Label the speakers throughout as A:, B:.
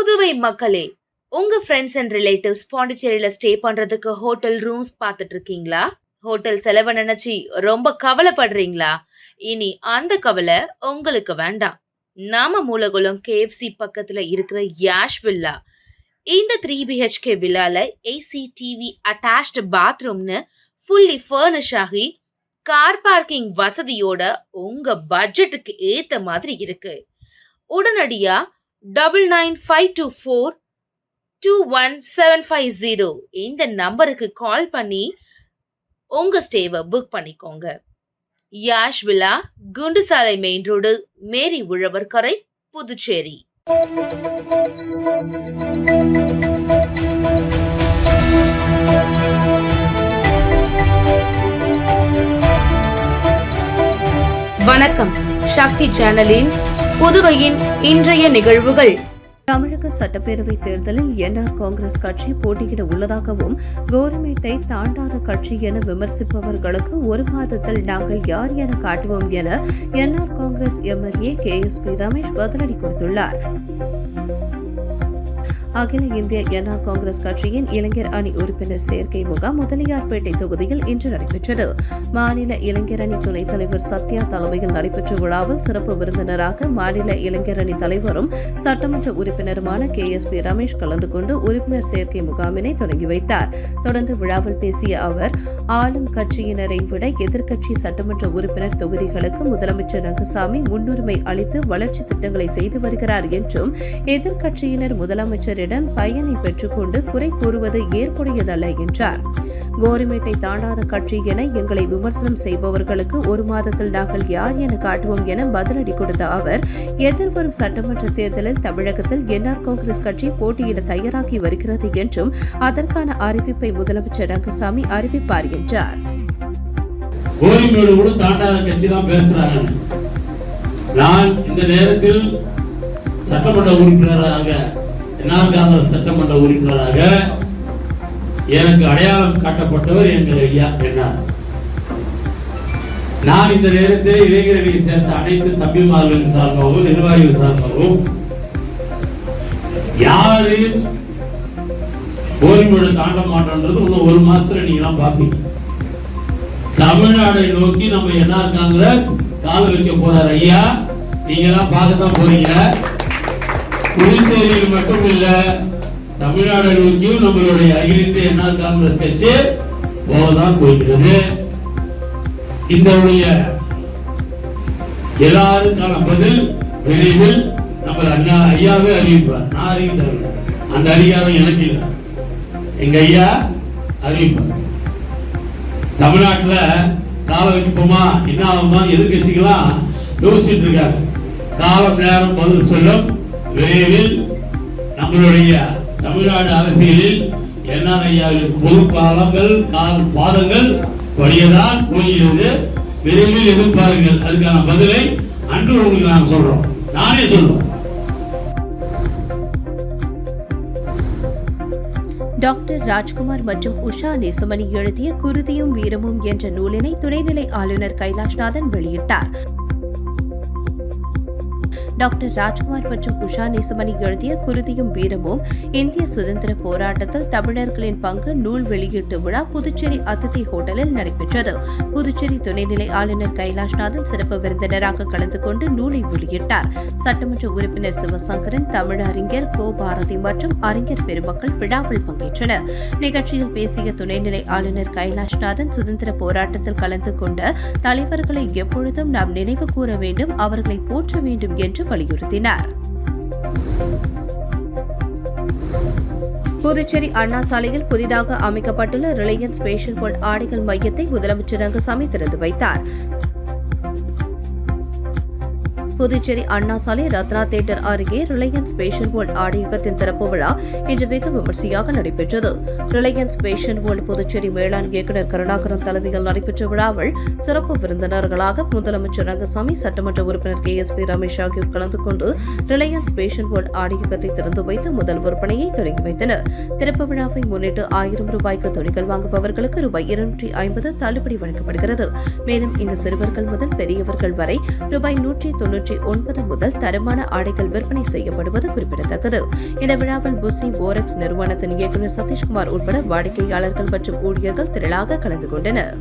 A: புதுவை மக்களே, உங்க friends and relatives பாண்டிச்சேரியில ஸ்டே பண்றதுக்கு ஹோட்டல் ரூம்ஸ் பார்த்துட்டு இருக்கீங்களா? ஹோட்டல் செலவை நினைச்சு ரொம்ப கவலைப்படுறீங்களா? இனி அந்த கவலை உங்களுக்கு வேண்டாம். நாம மூலகுளம் KFC பக்கத்துல இருக்கிற யாஷ் வில்லா. இந்த 3 BHK வில்லால AC TV அட்டாச்ட் பாத்ரூம்னு ஃபுல்லி ஃபர்னிஷ் ஆகி கார் பார்க்கிங் வசதியோட உங்க பட்ஜெட்டுக்கு ஏத்த மாதிரி இருக்கு. உடனடியா 9952421750 இந்த நம்பருக்கு கால் பண்ணி உங்க ஸ்டேவை புக் பண்ணிக்கோங்க. Yash villa, Kundasale main road, மேரி உழவர்கரை, புதுச்சேரி. வணக்கம். சக்தி சேனலின் புதுவையின் இன்றைய நிகழ்வுகள்.
B: தமிழக சட்டப்பேரவை தேர்தலில் என்ஆர் காங்கிரஸ் கட்சி போட்டியிட உள்ளதாகவும் கோரிமேட்டை தாண்டாத கட்சி என விமர்சிப்பவர்களுக்கு ஒரு மாதத்தில் நாங்கள் யார் என காட்டுவோம் என NR Congress MLA KSP Ramesh பதிலடி கொடுத்துள்ளார். அகில இந்திய என்ஆர் காங்கிரஸ் கட்சியின் இளைஞர் அணி உறுப்பினர் சேர்க்கை முகாம் முதலியார்பேட்டை தொகுதியில் இன்று நடைபெற்றது. மாநில இளைஞர் அணி துணைத் தலைவர் சத்யா தலைமையில் நடைபெற்ற விழாவில் சிறப்பு விருந்தினராக மாநில இளைஞர் அணி தலைவரும் சட்டமன்ற உறுப்பினருமான KSP ரமேஷ் கலந்து கொண்டு உறுப்பினர் சேர்க்கை முகாமினை தொடங்கி வைத்தார். தொடர்ந்து விழாவில் பேசிய அவர், ஆளும் கட்சியினரை விட எதிர்க்கட்சி சட்டமன்ற உறுப்பினர் தொகுதிகளுக்கு முதலமைச்சர் ரங்கசாமி முன்னுரிமை அளித்து வளர்ச்சி திட்டங்களை செய்து வருகிறார் என்றும், எதிர்க்கட்சியினர் முதலமைச்சர் பயனை பெற்றுக்கொண்டு குறை கூறுவது ஏற்புடையதல்ல என்றார். கோரிமேட்டை தாண்டாத கட்சி என எங்களை விமர்சனம் செய்பவர்களுக்கு ஒரு மாதத்தில் நாங்கள் யார் என காட்டுவோம் என பதிலடி கொடுத்த அவர், எதிர்வரும் சட்டமன்ற தேர்தலில் தமிழகத்தில் என்ஆர் காங்கிரஸ் கட்சி போட்டியிட தயாராகி வருகிறது என்றும், அதற்கான அறிவிப்பை முதலமைச்சர் ரங்கசாமி அறிவிப்பார் என்றார்.
C: கோரிமேடு கூட தாண்டாத கட்சி தான் பேசுறாங்க. நான் இந்த நேரத்தில் சட்டமன்ற உறுப்பினராக என்ஆர் காங்கிரஸ் சட்டமன்ற உறுப்பினராக எனக்கு அடையாளம் காட்டப்பட்டவர் எங்கள் ஐயா என்ஆர். நான் இந்த நேரத்தில் இளைஞரணியை சேர்ந்த அனைத்து தம்பிமார்களின் சார்பாகவும் நிர்வாகிகள் சார்பாகவும் யாரு கோரிமேடு தாண்ட மாட்டோன்றது இன்னும் ஒரு மாசத்துல நீங்க எல்லாம் பாப்பீங்க. தமிழ்நாடை நோக்கி நம்ம என்ஆர் காங்கிரஸ் கால வைக்க போறார் ஐயா. நீங்க எல்லாம் பார்க்கத்தான் போறீங்க. புதுச்சேரியில் மட்டும் இல்ல, தமிழ்நாடு நோக்கியும் நம்மளுடைய அகில இந்திய என்ஆர் காங்கிரஸ் கட்சி போகதான் போகிறது. இந்த எல்லாருக்கான பதில் விரைவில் நம்ம அண்ணா ஐயாவே அறிவிப்பார். நான் அறிவித்தேன், அந்த அதிகாரம் எனக்கு இல்லை, எங்க ஐயா அறிவிப்பார். தமிழ்நாட்டுல கால வைப்போமா என்ன ஆகுமா எதிர்கட்சிகளாம் யோசிச்சுட்டு இருக்காங்க. காலம் நேரம் பதில் சொல்லும். விரைவில் நம்மளுடைய தமிழ்நாடு அரசியலில் என்ஆர் ஐயாவின் பொறுப்பாளர்கள் கால் பாதங்கள் படியதான் போகிறது. விரைவில் எதிர்பாருங்கள். அதுக்கான பதிலை அன்று உங்களுக்கு நான் சொல்றோம், நானே சொல்றோம்.
B: டாக்டர் ராஜ்குமார் மற்றும் உஷா நேசமணி எழுதிய குருதியும் வீரமும் என்ற நூலினை துணைநிலை ஆளுநர் கைலாஷ்நாதன் வெளியிட்டார். டாக்டர் ராஜ்குமார் மற்றும் உஷா நேசமணி எழுதிய குருதியும் வீரமும் இந்திய சுதந்திர போராட்டத்தில் தமிழர்களின் பங்கு நூல் வெளியீட்டு விழா புதுச்சேரி அதிதி ஹோட்டலில் நடைபெற்றது. புதுச்சேரி துணைநிலை ஆளுநர் கைலாஷ்நாதன் சிறப்பு விருந்தினராக கலந்து கொண்டு நூலை வெளியிட்டார். சட்டமன்ற உறுப்பினர் சிவசங்கரன், தமிழ் அறிஞர் கோ பாரதி மற்றும் அறிஞர் பெருமக்கள் விழாவில் பங்கேற்றனர். நிகழ்ச்சியில் பேசிய துணைநிலை ஆளுநர் கைலாஷ்நாதன், சுதந்திர போராட்டத்தில் கலந்து கொண்ட தலைவர்களை எப்பொழுதும் நாம் நினைவு கூற வேண்டும், அவர்களை போற்ற வேண்டும் என்று வலியுறுத்தினார். புதுச்சேரி அண்ணா சாலையில் புதிதாக அமைக்கப்பட்டுள்ள ரிலையன்ஸ் ஃபேஷன் வேர்ல்ட் ஆடைகள் மையத்தை முதலமைச்சர் ரங்கசாமி திறந்து வைத்தார். புதுச்சேரி அண்ணா சாலை ரத்னா தியேட்டர் அருகே ரிலையன்ஸ் ஃபேஷன் வேர்ல்ட் ஆடையகத்தின் திறப்பு விழா இன்று வெகு விமர்சையாக நடைபெற்றது. ரிலையன்ஸ் ஃபேஷன் வேர்ல்ட் புதுச்சேரி மேலாண் இயக்குநர் கருணாகரன் தலைமையில் நடைபெற்ற விழாவில் சிறப்பு விருந்தினர்களாக முதலமைச்சர் ரங்கசாமி, சட்டமன்ற உறுப்பினர் KSP ரமேஷ் ஆகியோர் கலந்து கொண்டு ரிலையன்ஸ் ஃபேஷன் வேர்ல்ட் ஆடையகத்தை திறந்து வைத்து முதல் விற்பனையை தொடங்கி வைத்தனர். திறப்பு விழாவை முன்னிட்டு 1000 ரூபாய்க்கு துணிகள் வாங்குபவர்களுக்கு ரூபாய் 250 தள்ளுபடி வழங்கப்படுகிறது. மேலும் இங்கு சிறுவர்கள் முதல் பெரியவர்கள் வரை ரூபாய் 190 129 முதல் தரமான ஆடைகள் விற்பனை செய்யப்படுவது குறிப்பிடத்தக்கது. இந்த விழாவில் புசி போரெக்ஸ் நிறுவனத்தின் இயக்குநர் சதீஷ்குமார் உட்பட வாடிக்கையாளர்கள் மற்றும் ஊழியர்கள் திரளாக கலந்து கொண்டனர்.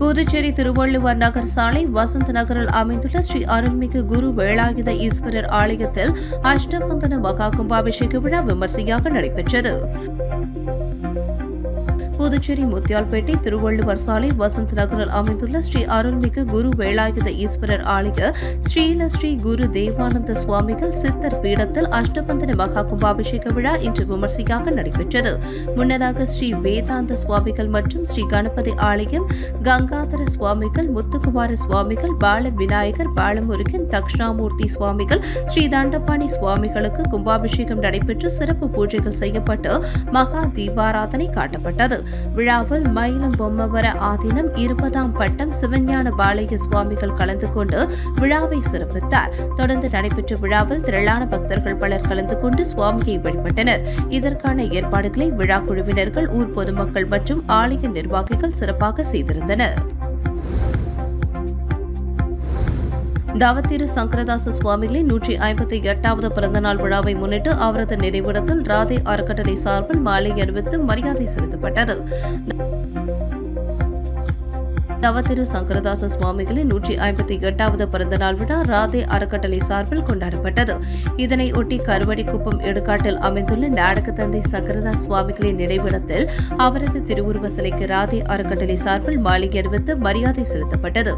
B: புதுச்சேரி திருவள்ளுவர் நகர் சாலை வசந்த் நகரில் அமைந்துள்ள ஸ்ரீ அருள்மிகு குரு வேலாயுத ஈஸ்வரர் ஆலயத்தில் அஷ்டபந்தன மகா கும்பாபிஷேக விழா விமர்சையாக நடைபெற்றது. புதுச்சேரி முத்தியால்பேட்டை திருவள்ளுவர் சாலை வசந்த் நகரில் அமைந்துள்ள ஸ்ரீ அருள்மிகு குரு வேலாயுத ஈஸ்வரர் ஆலய ஸ்ரீ குரு தேவானந்த சுவாமிகள் சித்தர் பீடத்தில் அஷ்டபந்தன மகா கும்பாபிஷேக விழா இன்று விமர்சையாக நடைபெற்றது. முன்னதாக ஸ்ரீ வேதாந்த சுவாமிகள் மற்றும் ஸ்ரீ கணபதி ஆலயம், கங்காதர சுவாமிகள், முத்துக்குமார சுவாமிகள், பால விநாயகர், பாலமுருகன், தக்ஷணாமூர்த்தி சுவாமிகள், ஸ்ரீ தண்டபாணி சுவாமிகளுக்கு கும்பாபிஷேகம் நடைபெற்று சிறப்பு பூஜைகள் செய்யப்பட்டு மகா தீபாராதனை காட்டப்பட்டது. விழாவில் மயிலம் பொம்மவர ஆதீனம் 20ஆம் பட்டம் சிவஞான பாலய சுவாமிகள் கலந்து கொண்டு விழாவை சிறப்பித்தார். தொடர்ந்து நடைபெற்ற விழாவில் திரளான பக்தர்கள் பலர் கலந்து கொண்டு சுவாமியை வழிபட்டனர். இதற்கான ஏற்பாடுகளை விழா குழுவினர்கள், ஊர் பொதுமக்கள் மற்றும் ஆலய நிர்வாகிகள் சிறப்பாக செய்திருந்தனர். தவத்திரு சங்கரதாச சுவாமிகளின் 158வது பிறந்தநாள் விழாவை முன்னிட்டு அவரது நினைவிடத்தில் ராதே அறக்கட்டளை சார்பில் மாலை அணிவித்து மரியாதை செலுத்தப்பட்டது. தவத்திரு சங்கரதாச சுவாமிகளின் 158வது பிறந்தநாள் விழா ராதே அறக்கட்டளை சார்பில் கொண்டாடப்பட்டது. இதனையொட்டி கருவடிக்குப்பம் எடுக்காட்டில் அமைந்துள்ள நாடக தந்தை சங்கரதாஸ் சுவாமிகளின் நினைவிடத்தில் அவரது திருவுருவ சிலைக்கு ராதே அறக்கட்டளை சார்பில் மாலை அணிவித்து மரியாதை செலுத்தப்பட்டது.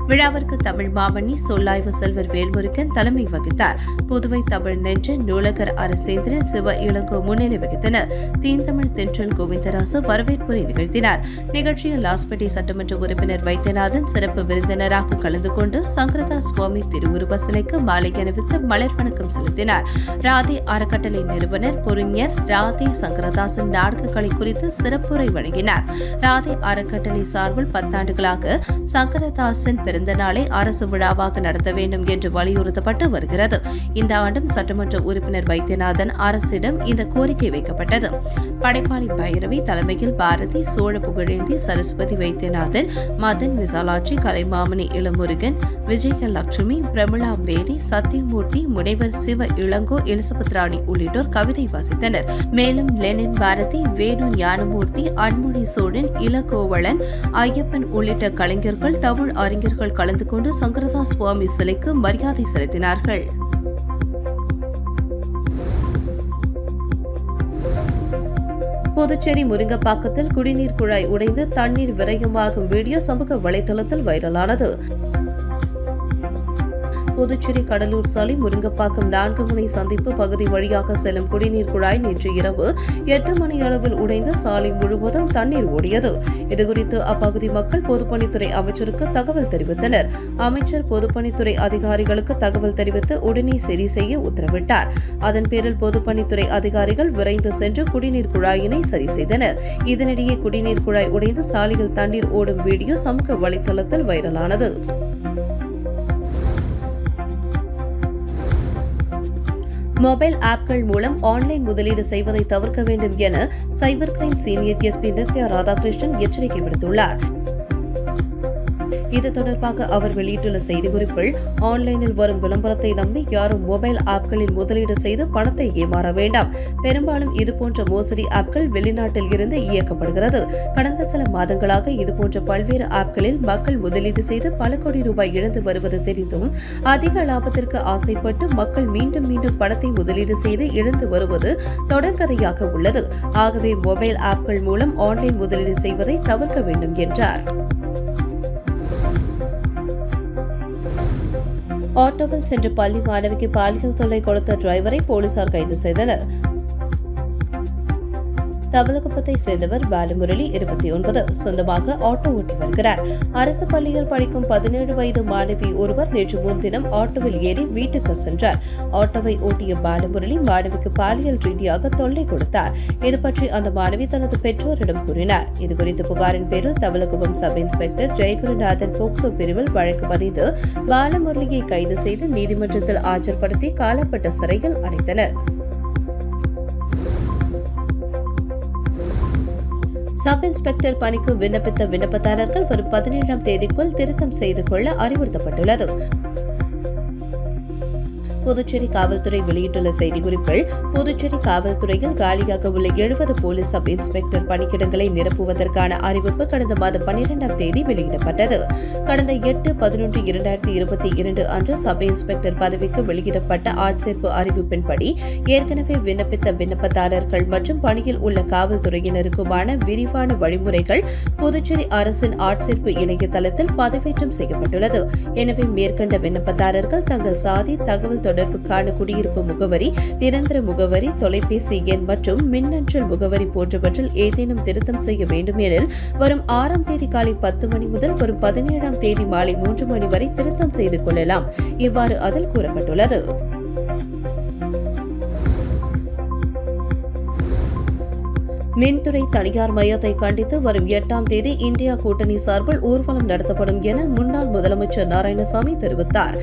B: விழாவிற்கு தமிழ் மாமணி சொல்லாய்வு செல்வர் வேல்முருகன் தலைமை வகித்தார். புதுவை தமிழ் நெஞ்ச நூலகர் அரசேந்திரன், சிவ இளங்கோ முன்னிலை வகித்தனர். தீந்தமிழ் தென்றல் கோவிந்தராசு வரவேற்புரை நிகழ்த்தினார். நிகழ்ச்சியில் லாஸ்பேட்டை சட்டமன்ற உறுப்பினர் வைத்தியநாதன் சிறப்பு விருந்தினராக கலந்து கொண்டு சங்கரதாஸ் சுவாமி திருவுருவ சிலைக்கு மாலை அணிவித்து மலர் வணக்கம் செலுத்தினார். ராதே அறக்கட்டளை நிறுவனர் பொறிஞர் ராதே சங்கரதாசன் நாடக கலை குறித்து சிறப்புரை வழங்கினார். ராதே அறக்கட்டளை சார்பில் 10 ஆண்டுகளாக சங்கரதாசன் பிறந்த நாளை அரசு விழாவாக நடத்த வேண்டும் என்று வலியுறுத்தப்பட்டு வருகிறது. இந்த ஆண்டும் சட்டமன்ற உறுப்பினர் வைத்தியநாதன் அரசிடம் இந்த கோரிக்கை வைக்கப்பட்டது. படைப்பாளி பைரவி தலைமையில் பாரதி, சோழ புகழேந்தி, சரஸ்வதி வைத்தியநாதன், மதன் விசாலாட்சி, கலைமாமணி இளமுருகன், விஜயலட்சுமி, பிரமிளா மேரி, சத்தியமூர்த்தி, முனைவர் சிவ இளங்கோ, எலிசபெத் ராணி உள்ளிட்டோர் கவிதை வாசித்தனர். மேலும் லெனின் பாரதி, வேணு ஞானமூர்த்தி, அன்மொழி சோழன், இளகோவளன், ஐயப்பன் உள்ளிட்ட கலைஞர்கள், தமிழ் அறிஞர்கள் கலந்து கொண்டு சங்கரதாஸ் சுவாமி சிலைக்கு மரியாதை செலுத்தினார்கள். புதுச்சேரி முருங்கப்பாக்கத்தில் குடிநீர் குழாய் உடைந்து தண்ணீர் விரயமாகும் வீடியோ சமூக வலைதளத்தில் வைரலானது. புதுச்சேரி கடலூர் சாலை முருங்கப்பாக்கம் 4 முனை சந்திப்பு பகுதி வழியாக செல்லும் குடிநீர் குழாய் நேற்று இரவு 8 மணி அளவில் உடைந்து சாலை முழுவதும் தண்ணீர் ஓடியது. இதுகுறித்து அப்பகுதி மக்கள் பொதுப்பணித்துறை அமைச்சருக்கு தகவல் தெரிவித்தனர். அமைச்சர் பொதுப்பணித்துறை அதிகாரிகளுக்கு தகவல் தெரிவித்து உடனே சரி செய்ய உத்தரவிட்டார். அதன் பேரில் பொதுப்பணித்துறை அதிகாரிகள் விரைந்து சென்று குடிநீர் குழாயினை சரி செய்தனர். இதனிடையே குடிநீர் குழாய் உடைந்து சாலையில் தண்ணீர் ஓடும் வீடியோ சமூக வலைதளத்தில் வைரலானது. மொபைல் ஆப்கள் மூலம் ஆன்லைன் முதலீடு செய்வதை தவிர்க்க வேண்டும் என cyber crime senior SP Nithya Radhakrishnan எச்சரிக்கை விடுத்துள்ளார். இது தொடர்பாக அவர் வெளியிட்டுள்ள செய்திக்குறிப்பில், ஆன்லைனில் வரும் விளம்பரத்தை நம்பி யாரும் மொபைல் ஆப்களில் முதலீடு செய்து பணத்தை ஏமாற வேண்டாம். பெரும்பாலும் இதுபோன்ற மோசடி ஆப்கள் வெளிநாட்டில் இருந்து இயக்கப்படுகிறது. கடந்த சில மாதங்களாக இதுபோன்ற பல்வேறு ஆப்களில் மக்கள் முதலீடு செய்து பல கோடி ரூபாய் இழந்து வருவது தெரிந்தும் அதிக லாபத்திற்கு ஆசைப்பட்டு மக்கள் மீண்டும் மீண்டும் பணத்தை முதலீடு செய்து இழந்து வருவது தொடர்கதையாக உள்ளது. ஆகவே மொபைல் ஆப்கள் மூலம் ஆன்லைன் முதலீடு செய்வதை தவிர்க்க வேண்டும் என்றார். ஆட்டோவில் சென்று பள்ளி மாணவிக்கு பாலியல் தொல்லை கொடுத்த டிரைவரை போலீசார் கைது செய்தனர். தவளகுப்பத்தை சேர்ந்தவர் பாலமுரளி, 29, சொந்தமாக ஆட்டோ ஓட்டி வருகிறார். அரசு பள்ளியில் படிக்கும் 17 வயது மாணவி ஒருவர் நேற்று முன்தினம் ஆட்டோவில் ஏறி வீட்டுக்கு சென்றார். ஆட்டோவை ஓட்டிய பாலமுரளி மாணவிக்கு பாலியல் ரீதியாக தொல்லை கொடுத்தார். இதுபற்றி அந்த மாணவி தனது பெற்றோரிடம் கூறினார். இதுகுறித்து புகாரின் பேரில் Thavalakuppam sub inspector Jayagurunathan POCSO பிரிவில் வழக்கு பதிந்து பாலமுரளியை கைது செய்து நீதிமன்றத்தில் ஆஜர்படுத்தி காலப்பட்ட சிறையில் அடைத்தனர். சப் இன்ஸ்பெக்டர் பணிக்கு விண்ணப்பித்த விண்ணப்பதாரர்கள் வரும் 17ஆம் தேதிக்குள் திருத்தம் செய்து கொள்ள அறிவுறுத்தப்பட்டுள்ளது. புதுச்சேரி காவல்துறை வெளியிட்டுள்ள செய்திக்குறிப்பில், புதுச்சேரி காவல்துறையில் காலியாக உள்ள 70 போலீஸ் சப் இன்ஸ்பெக்டர் பணியிடங்களை நிரப்புவதற்கான அறிவிப்பு கடந்த மாதம் 12ஆம் தேதி வெளியிடப்பட்டது. கடந்த 8/11/2022 அன்று சப் இன்ஸ்பெக்டர் பதவிக்கு வெளியிடப்பட்ட ஆட்சேர்ப்பு அறிவிப்பின்படி ஏற்கனவே விண்ணப்பித்த விண்ணப்பதாரர்கள் மற்றும் பணியில் உள்ள காவல்துறையினருக்குமான விரிவான வழிமுறைகள் புதுச்சேரி அரசின் ஆட்சேர்ப்பு இணையதளத்தில் பதிவேற்றம் செய்யப்பட்டுள்ளது. எனவே மேற்கண்ட விண்ணப்பதாரர்கள் தங்கள் சாதி, தகவல் தொடர்புக்கான குடியிருப்பு முகவரி, நிரந்தர முகவரி, தொலைபேசி எண் மற்றும் மின்னஞ்சல் முகவரி போன்றவற்றில் ஏதேனும் திருத்தம் செய்ய வேண்டும் எனில் வரும் 6ஆம் தேதி காலை 10 மணி முதல் வரும் 17ஆம் தேதி மாலை 3 மணி வரை திருத்தம் செய்து கொள்ளலாம். இவ்வாறு அதில் கூறப்பட்டுள்ளது. மின்துறை தனியார் மையத்தை கண்டித்து வரும் 8ஆம் தேதி இந்தியா கூட்டணி சார்பில் ஊர்வலம் நடத்தப்படும் என முன்னாள் முதலமைச்சர் நாராயணசாமி தெரிவித்தார்.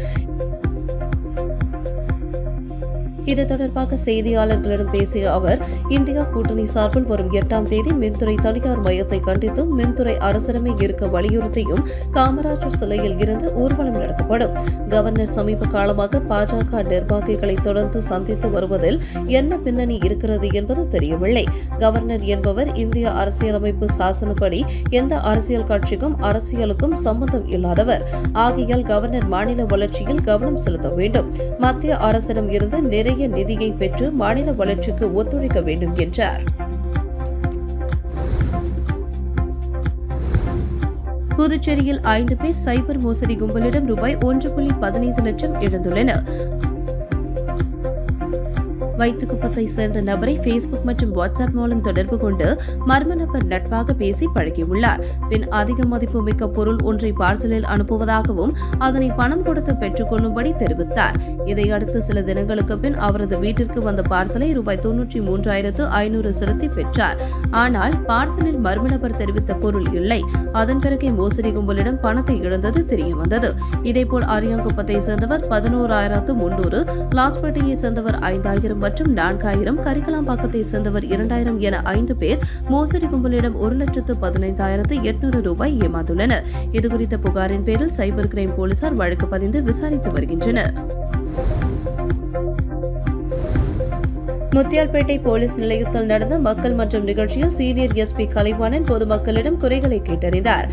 B: இது தொடர்பாக செய்தியாளர்களிடம் பேசிய அவர், இந்தியா கூட்டணி சார்பில் வரும் 8ஆம் தேதி மின்துறை தனியார் மையத்தை கண்டித்தும் மின்துறை அரசிடமே இருக்க வலியுறுத்தியும் காமராஜர் சிலையில் இருந்து ஊர்வலம் நடத்தப்படும். கவர்னர் சமீப காலமாக பாஜக நிர்வாகிகளை தொடர்ந்து சந்தித்து வருவதில் என்ன பின்னணி இருக்கிறது என்பது தெரியவில்லை. கவர்னர் என்பவர் இந்திய அரசியலமைப்பு சாசனப்படி எந்த அரசியல் கட்சிக்கும் அரசியலுக்கும் சம்பந்தம் இல்லாதவர். ஆகையால் கவர்னர் மாநில வளர்ச்சியில் கவனம் செலுத்த வேண்டும். மத்திய அரசிடம் இருந்து நிறைய நிதியை பெற்று மாநில வளர்ச்சிக்கு ஒத்துழைக்க வேண்டும் என்றார். புதுச்சேரியில் 5 பேர் சைபர் மோசடி கும்பலிடம் ரூபாய் 1.15 லட்சம் இழந்துள்ளனர். வைத்துக்குப்பத்தை சேர்ந்த நபரை பேஸ்புக் மற்றும் வாட்ஸ்அப் மூலம் தொடர்பு கொண்டு மர்ம நபர் நட்பாக பேசி பழகியுள்ளார். பின் அதிக மதிப்புமிக்க பொருள் ஒன்றை பார்சலில் அனுப்புவதாகவும் அதனை பணம் கொடுத்து பெற்றுக் கொள்ளும்படி தெரிவித்தார். இதையடுத்து சில தினங்களுக்கு பின் அவரது வீட்டிற்கு வந்த பார்சலை ரூபாய் 93,500 செலுத்தி பெற்றார். ஆனால் பார்சலில் மர்ம நபர் தெரிவித்த பொருள் இல்லை. அதன் பிறகே மோசடி கும்பலிடம் பணத்தை இழந்தது தெரியவந்தது. இதேபோல் அரியாங்குப்பத்தை சேர்ந்தவர் 11,300, லாஸ்பேட்டையை சேர்ந்தவர் 5,000 மற்றும் 4,000, கரிக்கலாம்பாக்கத்தை சேர்ந்தவர் 2,000 என 5 பேர் மோசடி கும்பலிடம் 1,15,800 ரூபாய் ஏமாந்துள்ளனர். இதுகுறித்த புகாரின் பேரில் சைபர் கிரைம் போலீசார் வழக்கு பதிந்து விசாரித்து வருகின்றனர். முத்தியால்பேட்டை போலீஸ் நிலையத்தில் நடந்த மக்கள் மன்றம் நிகழ்ச்சியில் சீனியர் எஸ்பி கலைவாணன் பொதுமக்களிடம் குறைகளை கேட்டறிந்தார்.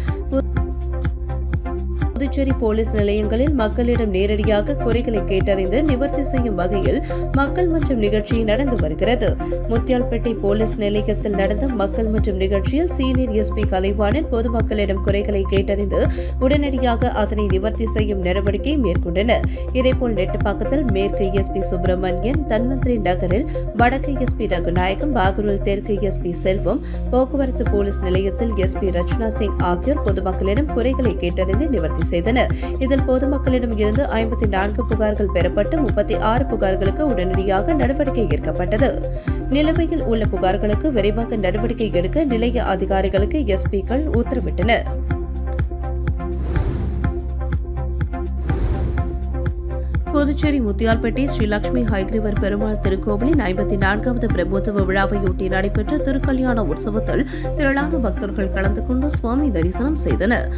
B: புதுச்சேரி போலீஸ் நிலையங்களில் மக்களிடம் நேரடியாக குறைகளை கேட்டறிந்து நிவர்த்தி செய்யும் வகையில் மக்கள் மன்றம் நிகழ்ச்சி நடந்து வருகிறது. முத்தியால்பேட்டை போலீஸ் நிலையத்தில் நடந்த மக்கள் மன்றம் நிகழ்ச்சியில் சீனியர் எஸ்பி கலைவாணன் பொதுமக்களிடம் குறைகளை கேட்டறிந்து உடனடியாக அதனை நிவர்த்தி செய்யும் நடவடிக்கை மேற்கொண்டனர். இதேபோல் நெட்டப்பாக்கத்தில் மேற்கு எஸ்பி சுப்பிரமணியன், தன்வந்திரி நகரில் வடக்கு எஸ்பி ரகுநாயகம், பாகூரில் தெற்கு எஸ்பி செல்வம், போக்குவரத்து போலீஸ் நிலையத்தில் எஸ்பி ரச்சனா சிங் ஆகியோர் பொதுமக்களிடம் குறைகளை கேட்டறிந்து நிவர்த்தி செய்தனர். இதில் பொதுமக்களிடம் இருந்து 54 புகார்கள் பெறப்பட்டு 36 புகார்களுக்கு உடனடியாக நடவடிக்கை எடுக்கப்பட்டது. நிலுவையில் உள்ள புகார்களுக்கு விரைவாக நடவடிக்கை எடுக்க நிலைய அதிகாரிகளுக்கு எஸ்பிக்கள் உத்தரவிட்டனர். புதுச்சேரி முத்தியால்பேட்டை ஸ்ரீ லட்சுமி ஹைகிரீவர் பெருமாள் திருக்கோவிலின் 54வது பிரம்மோற்சவ விழாவையொட்டி நடைபெற்ற திருக்கல்யாண உற்சவத்தில் திரளான பக்தர்கள் கலந்து கொண்டு சுவாமி தரிசனம் செய்தனர்.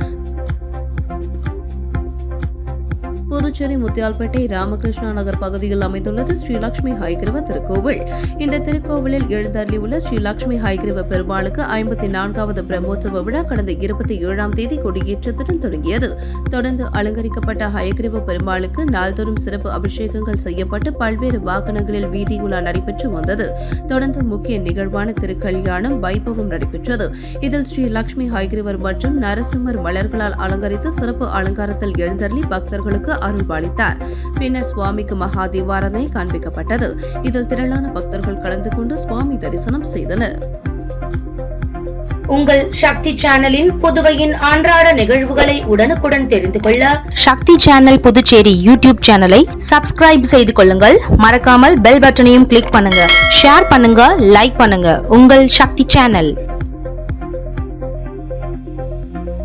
B: புதுச்சேரி முத்தியால்பேட்டை ராமகிருஷ்ணா நகர் பகுதியில் அமைந்துள்ளது ஸ்ரீ லட்சுமி ஹைகிரீவ திருக்கோவில். இந்த திருக்கோவிலில் எழுந்தருளியுள்ள ஸ்ரீ லட்சுமி ஹைகிரீவ பெருமாளுக்கு 54வது பிரம்மோற்சவ விழா கடந்த 27ஆம் தேதி கொடியேற்றத்துடன் தொடங்கியது. தொடர்ந்து அலங்கரிக்கப்பட்ட ஹயகிரீவ பெருமாளுக்கு நாள்தோறும் சிறப்பு அபிஷேகங்கள் செய்யப்பட்டு பல்வேறு வாகனங்களில் வீதியுலா நடைபெற்று வந்தது. தொடர்ந்து முக்கிய நிகழ்வான திருக்கல்யாணம் வைபவம் நடைபெற்றது. இதில் ஸ்ரீ லட்சுமி ஹைகிரீவர் மற்றும் நரசிம்மர் மலர்களால் அலங்கரித்து சிறப்பு அலங்காரத்தில் எழுந்தருளி பக்தர்களுக்கு அருள்பாலித்தார். பின்னர் சுவாமிக்கு மகா தீபாராதனை காண்பிக்கப்பட்டது. இதில் திரளான பக்தர்கள் கலந்து கொண்டு சுவாமி தரிசனம் செய்தனர்.
A: உங்கள் சக்தி சேனலின் புதுவையின் அன்றாட நிகழ்வுகளை உடனுக்குடன் தெரிந்து கொள்ள சக்தி சேனல் புதுச்சேரி யூடியூப் சேனலை சப்ஸ்கிரைப் செய்து கொள்ளுங்கள். மறக்காமல் பெல் பட்டனையும் கிளிக் பண்ணுங்க, ஷேர் பண்ணுங்க, லைக் பண்ணுங்க. உங்கள் சக்தி சேனல்.